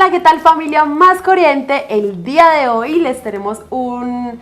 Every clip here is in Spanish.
Hola, ¿qué tal familia más corriente? El día de hoy les tenemos un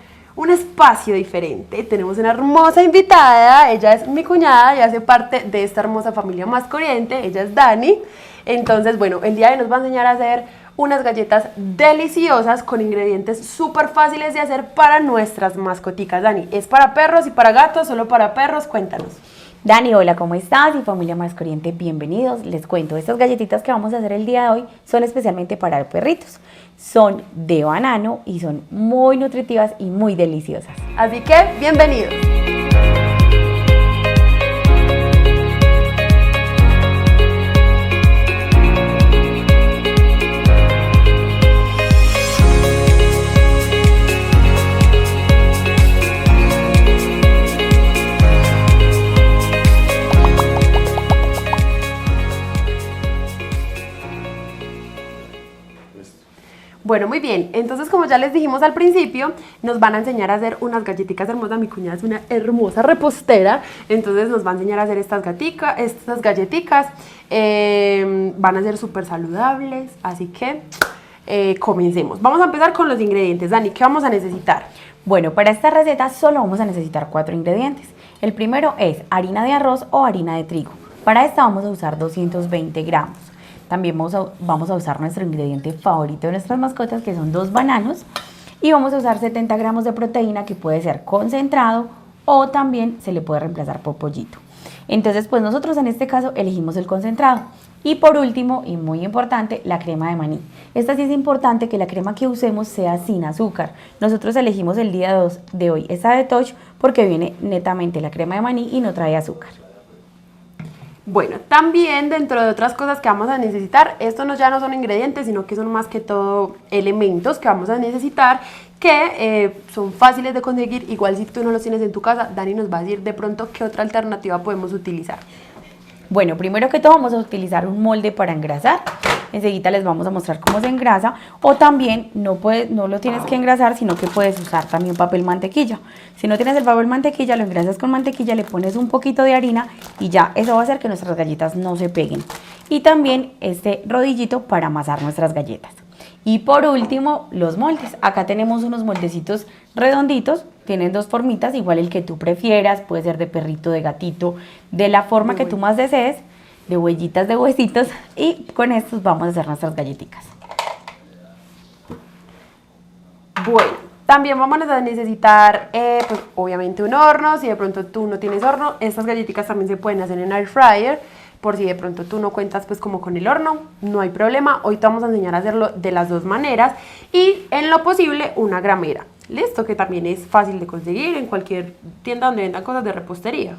espacio diferente. Tenemos una hermosa invitada, ella es mi cuñada y hace parte de esta hermosa familia más corriente, ella es Dani. Entonces, bueno, el día de hoy nos va a enseñar a hacer unas galletas deliciosas con ingredientes súper fáciles de hacer para nuestras mascoticas. Dani, ¿es para perros y para gatos? ¿Solo para perros? Cuéntanos. Dani, hola, ¿cómo estás? Y familia más corriente, bienvenidos. Les cuento, estas galletitas que vamos a hacer el día de hoy son especialmente para perritos. Son de banano y son muy nutritivas y muy deliciosas. Así que, bienvenidos. Bueno, muy bien, entonces como ya les dijimos al principio, nos van a enseñar a hacer unas galletitas hermosas. Mi cuñada es una hermosa repostera, entonces nos va a enseñar a hacer estas galletitas, van a ser súper saludables, así que comencemos. Vamos a empezar con los ingredientes. Dani, ¿qué vamos a necesitar? Bueno, para esta receta solo vamos a necesitar 4 ingredientes. El primero es harina de arroz o harina de trigo. Para esta vamos a usar 220 gramos. También vamos a usar nuestro ingrediente favorito de nuestras mascotas, que son 2 bananos. Y vamos a usar 70 gramos de proteína, que puede ser concentrado o también se le puede reemplazar por pollito. Entonces, pues nosotros en este caso elegimos el concentrado. Y por último, y muy importante, la crema de maní. Esta sí es importante que la crema que usemos sea sin azúcar. Nosotros elegimos el día de hoy esta de Touch porque viene netamente la crema de maní y no trae azúcar. Bueno, también dentro de otras cosas que vamos a necesitar, estos ya no son ingredientes, sino que son más que todo elementos que vamos a necesitar que son fáciles de conseguir. Igual si tú no los tienes en tu casa, Dani nos va a decir de pronto qué otra alternativa podemos utilizar. Bueno, primero que todo vamos a utilizar un molde para engrasar. Enseguida les vamos a mostrar cómo se engrasa, o también no lo tienes que engrasar, sino que puedes usar también papel mantequilla. Si no tienes el papel mantequilla, lo engrasas con mantequilla, le pones un poquito de harina y ya eso va a hacer que nuestras galletas no se peguen. Y también este rodillito para amasar nuestras galletas. Y por último, los moldes. Acá tenemos unos moldecitos redonditos, tienen 2 formitas, igual el que tú prefieras, puede ser de perrito, de gatito, de la forma que tú más desees, de huellitas, de huesitos, y con estos vamos a hacer nuestras galletitas. Bueno, también vamos a necesitar, pues obviamente un horno. Si de pronto tú no tienes horno, estas galletitas también se pueden hacer en air fryer. Por si de pronto tú no cuentas pues como con el horno, no hay problema. Hoy te vamos a enseñar a hacerlo de las 2 maneras y en lo posible una gramera. Listo, que también es fácil de conseguir en cualquier tienda donde vendan cosas de repostería.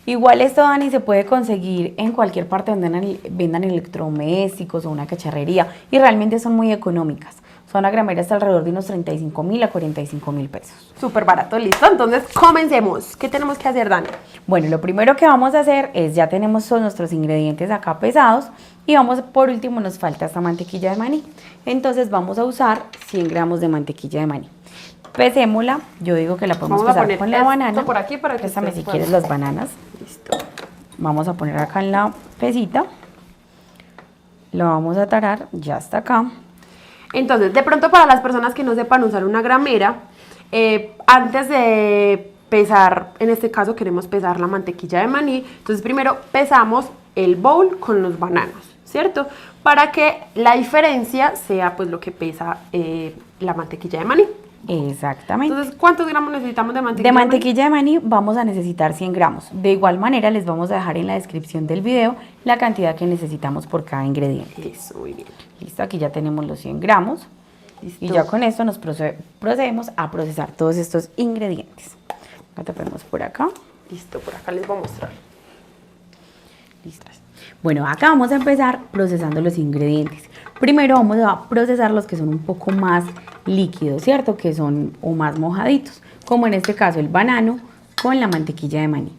Igual esto, Dani, se puede conseguir en cualquier parte donde vendan electrodomésticos o una cacharrería y realmente son muy económicas. Son a grameras alrededor de unos 35.000 a 45.000 pesos. Súper barato, listo. Entonces comencemos. ¿Qué tenemos que hacer, Dani? Bueno, lo primero que vamos a hacer es, ya tenemos todos nuestros ingredientes acá pesados y por último nos falta esta mantequilla de maní. Entonces vamos a usar 100 gramos de mantequilla de maní. Pesémosla, yo digo que la podemos pesar con la banana. Por aquí para que Pésame si quieres las bananas. Listo. Vamos a poner acá en la pesita. Lo vamos a tarar, ya está acá. Entonces, de pronto para las personas que no sepan usar una gramera, antes de pesar, en este caso queremos pesar la mantequilla de maní, entonces primero pesamos el bowl con los bananos, ¿cierto? Para que la diferencia sea pues lo que pesa la mantequilla de maní. Exactamente. Entonces, ¿cuántos gramos necesitamos de mantequilla? De mantequilla de maní vamos a necesitar 100 gramos. De igual manera les vamos a dejar en la descripción del video la cantidad que necesitamos por cada ingrediente. Eso, muy bien. Listo, aquí ya tenemos los 100 gramos. Listo. Y ya con esto nos procedemos a procesar todos estos ingredientes. Acá te ponemos por acá. Listo, por acá les voy a mostrar. Listo. Bueno, acá vamos a empezar procesando los ingredientes. Primero vamos a procesar los que son un poco más líquidos, ¿cierto? Que son o más mojaditos, como en este caso el banano con la mantequilla de maní.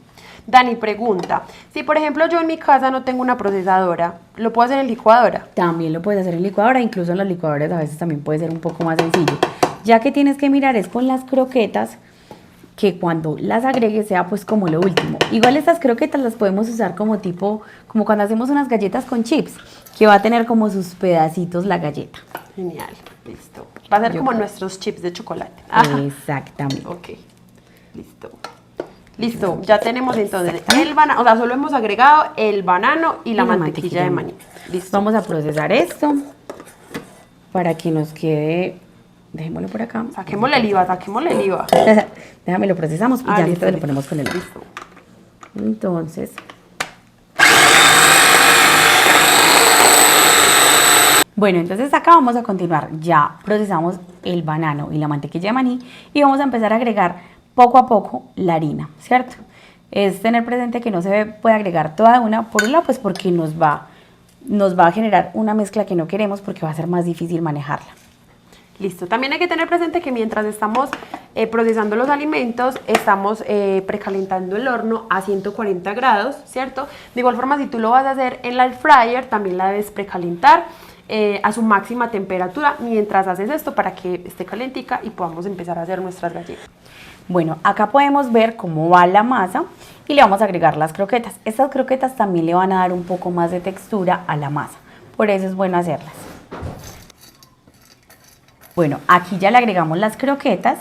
Dani pregunta, si por ejemplo yo en mi casa no tengo una procesadora, ¿lo puedo hacer en licuadora? También lo puedes hacer en licuadora, incluso en las licuadoras a veces también puede ser un poco más sencillo. Ya que tienes que mirar es con las croquetas que cuando las agregues sea pues como lo último. Igual estas croquetas las podemos usar como tipo, como cuando hacemos unas galletas con chips, que va a tener como sus pedacitos la galleta. Genial, listo. Va a ser como nuestros chips de chocolate. Ajá. Exactamente. Ok, listo. Listo, ya tenemos entonces el banano, o sea, solo hemos agregado el banano y la mantequilla de maní. Listo. Vamos a procesar esto para que nos quede, dejémoslo por acá. Saquémosle el IVA, saquémosle el IVA. Déjame lo procesamos y ya listo, lo ponemos con el IVA. Listo. Entonces, bueno, entonces acá vamos a continuar. Ya procesamos el banano y la mantequilla de maní y vamos a empezar a agregar poco a poco la harina, ¿cierto? Es tener presente que no se puede agregar toda una, por un lado, pues porque nos va a generar una mezcla que no queremos porque va a ser más difícil manejarla. Listo, también hay que tener presente que mientras estamos procesando los alimentos, estamos precalentando el horno a 140 grados, ¿cierto? De igual forma, si tú lo vas a hacer en la air fryer, también la debes precalentar a su máxima temperatura mientras haces esto para que esté calentica y podamos empezar a hacer nuestras galletas. Bueno, acá podemos ver cómo va la masa y le vamos a agregar las croquetas. Estas croquetas también le van a dar un poco más de textura a la masa, por eso es bueno hacerlas. Bueno, aquí ya le agregamos las croquetas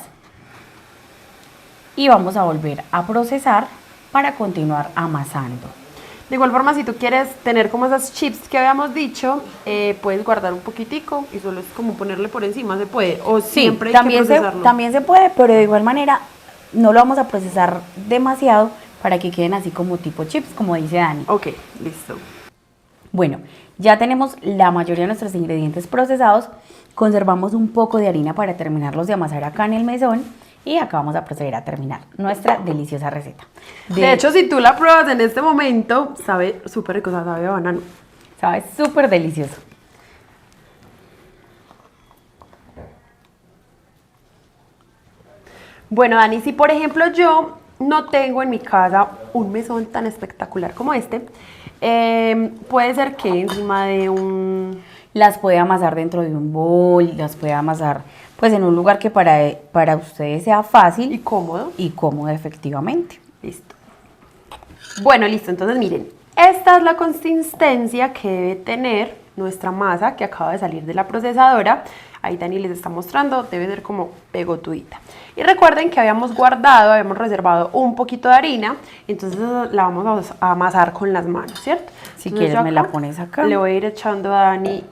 y vamos a volver a procesar para continuar amasando. De igual forma, si tú quieres tener como esas chips que habíamos dicho, puedes guardar un poquitico y solo es como ponerle por encima, se puede. O siempre hay que procesarlo. También se puede, pero de igual manera no lo vamos a procesar demasiado para que queden así como tipo chips, como dice Dani. Ok, listo. Bueno, ya tenemos la mayoría de nuestros ingredientes procesados. Conservamos un poco de harina para terminarlos de amasar acá en el mesón. Y acá vamos a proceder a terminar nuestra deliciosa receta. De hecho, si tú la pruebas en este momento, sabe súper rico, sabe a banano. Sabe súper delicioso. Bueno, Dani, si por ejemplo yo no tengo en mi casa un mesón tan espectacular como este, puede ser que encima de un... Las puede amasar dentro de un bol, las puede amasar pues en un lugar que para ustedes sea fácil. Y cómodo. Y cómodo, efectivamente. Listo. Bueno, listo. Entonces, miren, esta es la consistencia que debe tener nuestra masa que acaba de salir de la procesadora. Ahí Dani les está mostrando, debe ser como pegotudita. Y recuerden que habíamos reservado un poquito de harina, entonces la vamos a amasar con las manos, ¿cierto? Si Entonces, quieres me la pones acá. Le voy a ir echando a Dani,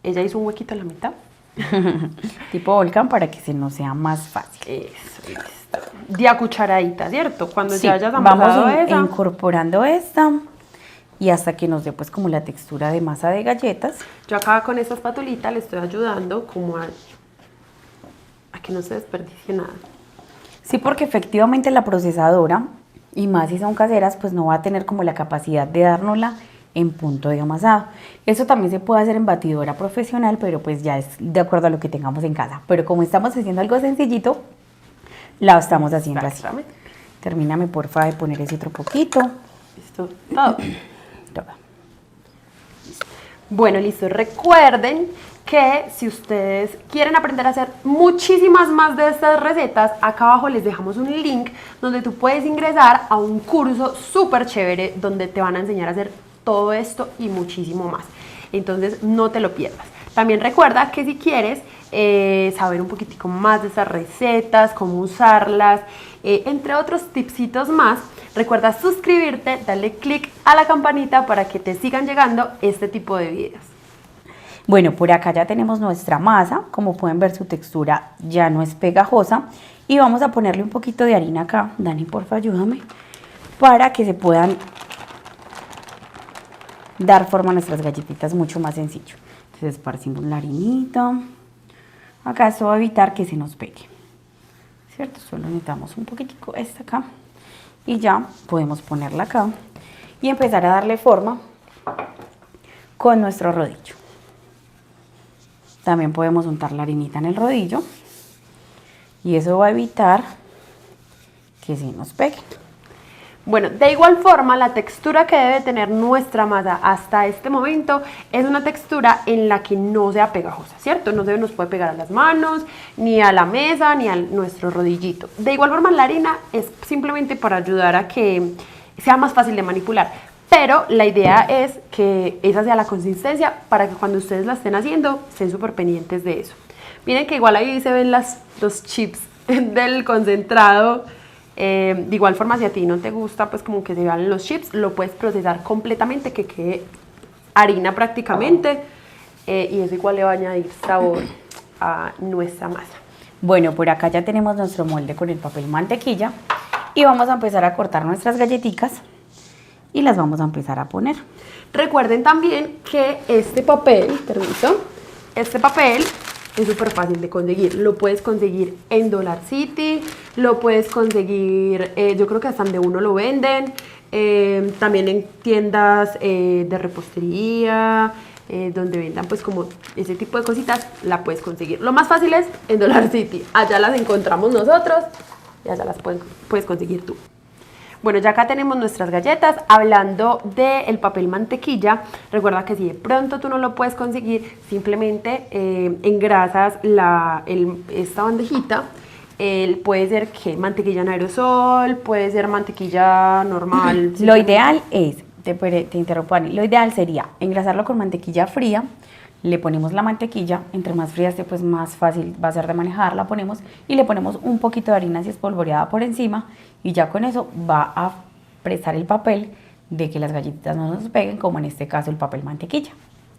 ella hizo un huequito en la mitad. Tipo volcán para que se nos sea más fácil. Eso, listo. De a cucharadita, ¿cierto? Cuando Sí, ya hayas amasado vamos esa. incorporando esta y hasta que nos dé pues como la textura de masa de galletas. Yo acá con esta espatulita le estoy ayudando como a que no se desperdicie nada. Sí, porque efectivamente la procesadora, y más si son caseras, pues no va a tener como la capacidad de dárnosla en punto de amasado. Eso también se puede hacer en batidora profesional, pero pues ya es de acuerdo a lo que tengamos en casa. Pero como estamos haciendo algo sencillito, la estamos haciendo así. Termíname porfa de poner ese otro poquito. Listo, todo. Todo. Bueno, listo. Recuerden que si ustedes quieren aprender a hacer muchísimas más de estas recetas, acá abajo les dejamos un link donde tú puedes ingresar a un curso súper chévere donde te van a enseñar a hacer todo esto y muchísimo más. Entonces no te lo pierdas. También recuerda que si quieres saber un poquitico más de estas recetas, cómo usarlas, entre otros tipsitos más, recuerda suscribirte, darle click a la campanita para que te sigan llegando este tipo de videos. Bueno, por acá ya tenemos nuestra masa, como pueden ver su textura ya no es pegajosa y vamos a ponerle un poquito de harina acá, Dani porfa ayúdame, para que se puedan dar forma a nuestras galletitas mucho más sencillo. Entonces esparcimos la harinita, acá esto va a evitar que se nos pegue, ¿cierto? Solo necesitamos un poquitico esta acá y ya podemos ponerla acá y empezar a darle forma con nuestro rodillo. También podemos untar la harinita en el rodillo y eso va a evitar que se nos pegue. Bueno, de igual forma, la textura que debe tener nuestra masa hasta este momento es una textura en la que no sea pegajosa, ¿cierto? No se nos puede pegar a las manos, ni a la mesa, ni a nuestro rodillito. De igual forma, la harina es simplemente para ayudar a que sea más fácil de manipular. Pero la idea es que esa sea la consistencia para que cuando ustedes la estén haciendo, estén súper pendientes de eso. Miren que igual ahí se ven los chips del concentrado. De igual forma, si a ti no te gusta, pues como que se vean los chips, lo puedes procesar completamente, que quede harina prácticamente, y eso igual le va a añadir sabor a nuestra masa. Bueno, por acá ya tenemos nuestro molde con el papel mantequilla y vamos a empezar a cortar nuestras galletitas y las vamos a empezar a poner. Recuerden también que este papel, permiso, este papel es súper fácil de conseguir. Lo puedes conseguir en Dollar City, lo puedes conseguir, yo creo que hasta donde uno lo venden, también en tiendas de repostería, donde vendan pues como ese tipo de cositas, la puedes conseguir. Lo más fácil es en Dollar City, allá las encontramos nosotros y allá las puedes conseguir tú. Bueno, ya acá tenemos nuestras galletas. Hablando del papel mantequilla, recuerda que si de pronto tú no lo puedes conseguir, simplemente engrasas esta bandejita. Puede ser que mantequilla en aerosol, puede ser mantequilla normal. Lo ideal es, te interrumpo, Ani, lo ideal sería engrasarlo con mantequilla fría. Le ponemos la mantequilla, entre más fría esté, pues más fácil va a ser de manejar, la ponemos y le ponemos un poquito de harina si espolvoreada por encima y ya con eso va a prestar el papel de que las galletitas no nos peguen, como en este caso el papel mantequilla.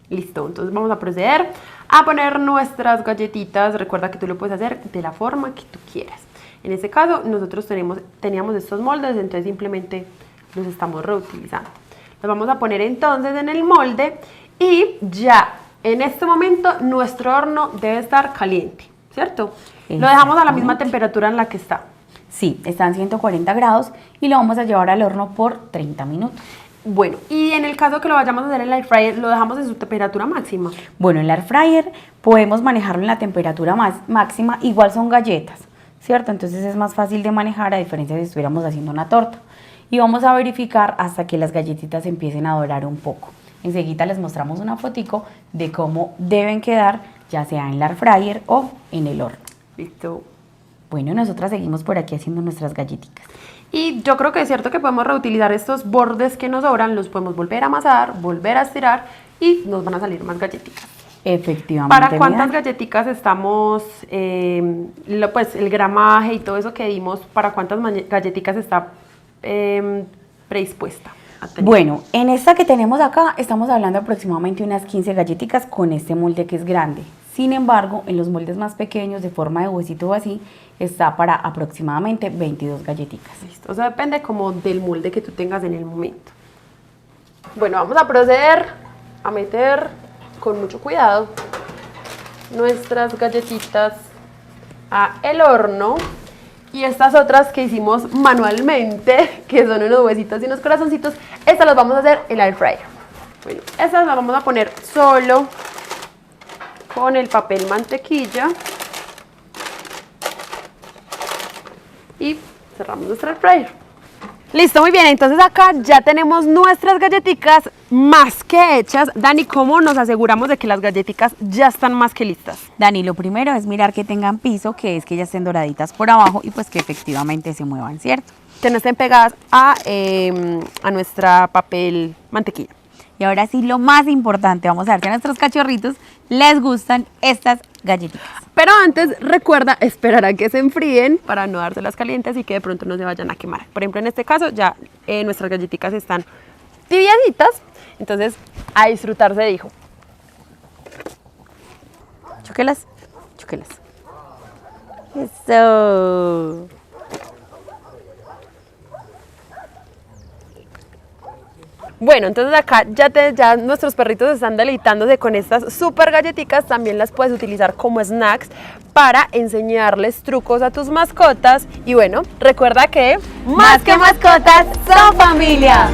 Listo, entonces vamos a proceder a poner nuestras galletitas. Recuerda que tú lo puedes hacer de la forma que tú quieras. En este caso nosotros teníamos estos moldes, entonces simplemente los estamos reutilizando. Los vamos a poner entonces en el molde y ya. En este momento nuestro horno debe estar caliente, ¿cierto? Lo dejamos a la misma temperatura en la que está. Sí, está en 140 grados y lo vamos a llevar al horno por 30 minutos. Bueno, y en el caso que lo vayamos a hacer en el air fryer, ¿lo dejamos en su temperatura máxima? Bueno, en el air fryer podemos manejarlo en la temperatura máxima, igual son galletas, ¿cierto? Entonces es más fácil de manejar a diferencia de si estuviéramos haciendo una torta. Y vamos a verificar hasta que las galletitas empiecen a dorar un poco. Enseguida les mostramos una fotico de cómo deben quedar, ya sea en el air fryer o en el horno. Listo. Bueno, nosotras seguimos por aquí haciendo nuestras galletitas. Y yo creo que es cierto que podemos reutilizar estos bordes que nos sobran, los podemos volver a amasar, volver a estirar y nos van a salir más galletitas. Efectivamente. ¿Para cuántas galletitas estamos, pues el gramaje y todo eso que dimos, para cuántas galletitas está predispuesta? Bueno, en esta que tenemos acá estamos hablando aproximadamente unas 15 galletitas con este molde que es grande. Sin embargo, en los moldes más pequeños de forma de huesito o así, está para aproximadamente 22 galletitas. Listo, o sea, depende como del molde que tú tengas en el momento. Bueno, vamos a proceder a meter con mucho cuidado nuestras galletitas a el horno. Y estas otras que hicimos manualmente, que son unos huesitos y unos corazoncitos, estas las vamos a hacer en el air fryer. Bueno, estas las vamos a poner solo con el papel mantequilla. Y cerramos nuestro air fryer. Listo, muy bien, entonces acá ya tenemos nuestras galletitas más que hechas. Dani, ¿cómo nos aseguramos de que las galletitas ya están más que listas? Dani, lo primero es mirar que tengan piso, que es que ya estén doraditas por abajo y pues que efectivamente se muevan, ¿cierto? Que no estén pegadas a nuestra papel mantequilla. Y ahora sí, lo más importante, vamos a ver si a nuestros cachorritos les gustan estas galletitas. Pero antes, recuerda esperar a que se enfríen para no dárselas calientes y que de pronto no se vayan a quemar. Por ejemplo, en este caso ya nuestras galletitas están tibiaditas, entonces a disfrutarse, dijo. Chúquelas, chúquelas. Eso. Bueno, entonces acá ya nuestros perritos están deleitándose con estas super galletitas. También las puedes utilizar como snacks para enseñarles trucos a tus mascotas. Y bueno, recuerda que más que mascotas, son familia.